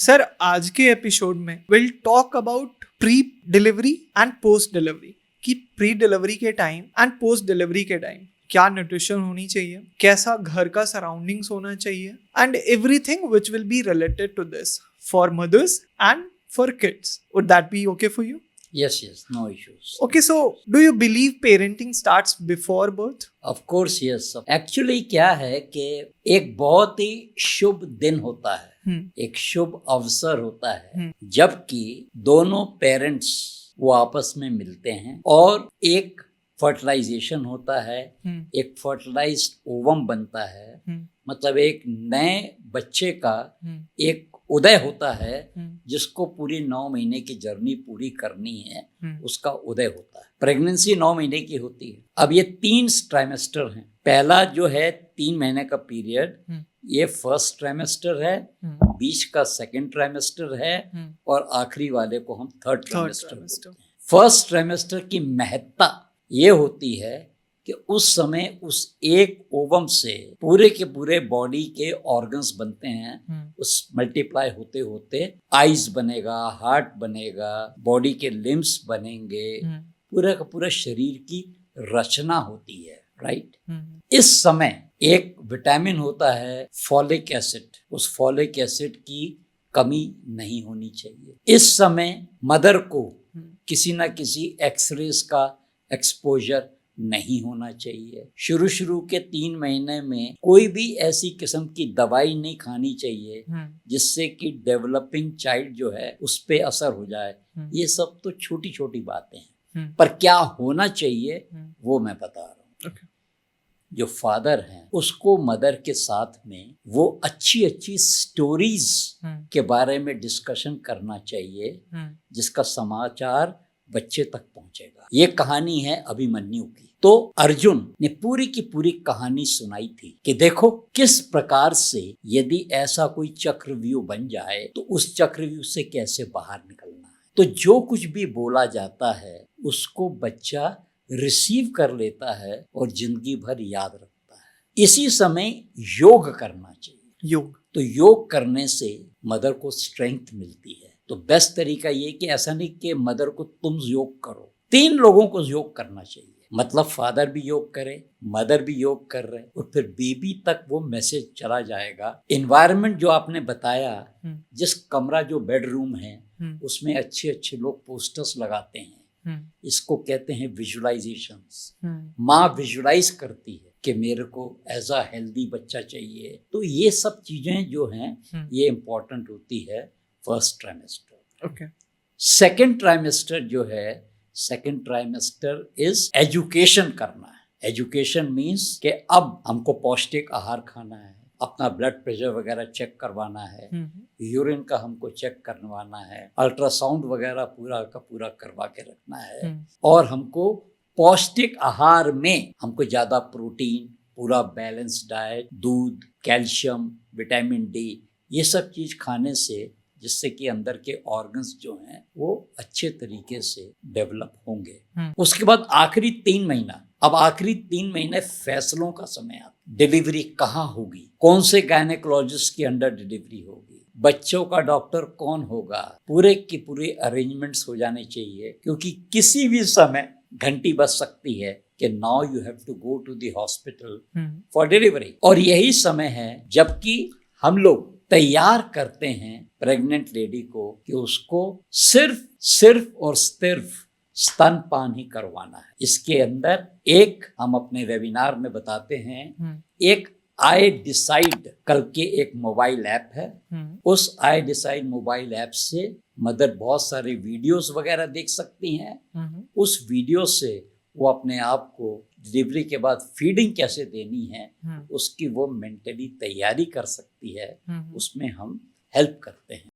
Sir आज के episode में will talk about pre delivery and post delivery, कि प्री डिलीवरी के टाइम एंड पोस्ट डिलीवरी के टाइम क्या न्यूट्रिशन होनी चाहिए, कैसा घर का सराउंडिंग्स होना चाहिए, and everything which will be related to this for mothers and for kids. Would that be okay for you? Yes, no issues. Okay, so do you believe parenting starts before birth? Of course, yes. Actually क्या है कि एक बहुत ही शुभ दिन होता है, एक शुभ अवसर होता है जबकि दोनों पेरेंट्स वो आपस में मिलते हैं और एक फर्टिलाइजेशन होता है, एक फर्टिलाइज्ड ओवम बनता है, मतलब एक नए बच्चे का एक उदय होता है जिसको पूरी 9 महीने की जर्नी पूरी करनी है, उसका उदय होता है. प्रेगनेंसी 9 महीने की होती है. अब ये 3 ट्राइमेस्टर हैं. पहला जो है 3 महीने का पीरियड, ये फर्स्ट ट्राइमेस्टर है, बीच का सेकंड ट्राइमेस्टर है और आखिरी वाले को हम थर्ड ट्राइमेस्टर. फर्स्ट ट्राइमेस्टर की महत्ता ये होती है कि उस समय उस एक ओवम से पूरे के पूरे बॉडी के ऑर्गन्स बनते हैं. उस मल्टीप्लाई होते होते आईज बनेगा, हार्ट बनेगा, बॉडी के लिम्स बनेंगे, पूरा का पूरा शरीर की रचना होती है. राइट. इस समय एक विटामिन होता है फॉलिक एसिड. उस फॉलिक एसिड की कमी नहीं होनी चाहिए. इस समय मदर को किसी ना किसी एक्सरेज का एक्सपोजर नहीं होना चाहिए. शुरू के 3 महीने में कोई भी ऐसी किस्म की दवाई नहीं खानी चाहिए जिससे कि डेवलपिंग चाइल्ड जो है उस पे असर हो जाए. ये सब तो छोटी छोटी बातें हैं, पर क्या होना चाहिए वो मैं बता रहा हूँ. जो फादर हैं उसको मदर के साथ में वो अच्छी स्टोरीज के बारे में डिस्कशन करना चाहिए जिसका समाचार बच्चे तक पहुंचेगा. ये कहानी है अभिमन्यु की. तो अर्जुन ने पूरी की पूरी कहानी सुनाई थी कि देखो किस प्रकार से यदि ऐसा कोई चक्रव्यूह बन जाए तो उस चक्रव्यूह से कैसे बाहर निकलना है. तो जो कुछ भी बोला जाता है उसको बच्चा रिसीव कर लेता है और जिंदगी भर याद रखता है. इसी समय योग करना चाहिए. तो योग करने से मदर को स्ट्रेंथ मिलती है. तो बेस्ट तरीका ये कि ऐसा नहीं कि मदर को तुम योग करो, 3 लोगों को योग करना चाहिए. मतलब फादर भी योग करे, मदर भी योग कर रहे, और फिर बेबी तक वो मैसेज चला जाएगा. एनवायरनमेंट जो आपने बताया, जिस कमरा जो बेडरूम है उसमें अच्छे लोग पोस्टर्स लगाते हैं. इसको कहते हैं विजुअलाइजेशंस. माँ विजुअलाइज करती है कि मेरे को एज अ हेल्दी बच्चा चाहिए. तो ये सब चीजें जो हैं ये इम्पोर्टेंट होती है फर्स्ट ट्राइमेस्टर. सेकेंड ट्राइमेस्टर जो है, सेकेंड ट्राइमेस्टर इज एजुकेशन करना है. एजुकेशन मीन्स कि अब हमको पौष्टिक आहार खाना है, अपना ब्लड प्रेशर वगैरह चेक करवाना है, यूरिन का हमको चेक करवाना है, अल्ट्रासाउंड वगैरह पूरा का पूरा करवा के रखना है. और हमको पौष्टिक आहार में हमको ज़्यादा प्रोटीन, पूरा बैलेंस डाइट, दूध, कैल्शियम, विटामिन डी, ये सब चीज़ खाने से जिससे कि अंदर के ऑर्गन्स जो हैं वो अच्छे तरीके से डेवलप होंगे. उसके बाद आखिरी 3 महीना. अब आखिरी 3 महीने फैसलों का समय आता. डिलीवरी कहाँ होगी, कौन से गायनेकोलॉजिस्ट के अंडर डिलीवरी होगी, बच्चों का डॉक्टर कौन होगा, पूरे की पूरे अरेंजमेंट्स हो जाने चाहिए. क्योंकि किसी भी समय घंटी बज सकती है कि now you have to go to the hospital for delivery. और यही समय है जबकि हम लोग तैयार करते हैं प्रेग्नेंट लेडी को कि उसको सिर्फ और सिर्फ स्तनपान ही करवाना है. इसके अंदर एक हम अपने वेबिनार में बताते हैं, एक आई डिसाइड कल के एक मोबाइल ऐप है. उस आई डिसाइड मोबाइल ऐप से मदर बहुत सारे वीडियोस वगैरह देख सकती हैं. उस वीडियो से वो अपने आप को डिलीवरी के बाद फीडिंग कैसे देनी है उसकी वो मेंटली तैयारी कर सकती है. उसमें हम हेल्प करते हैं.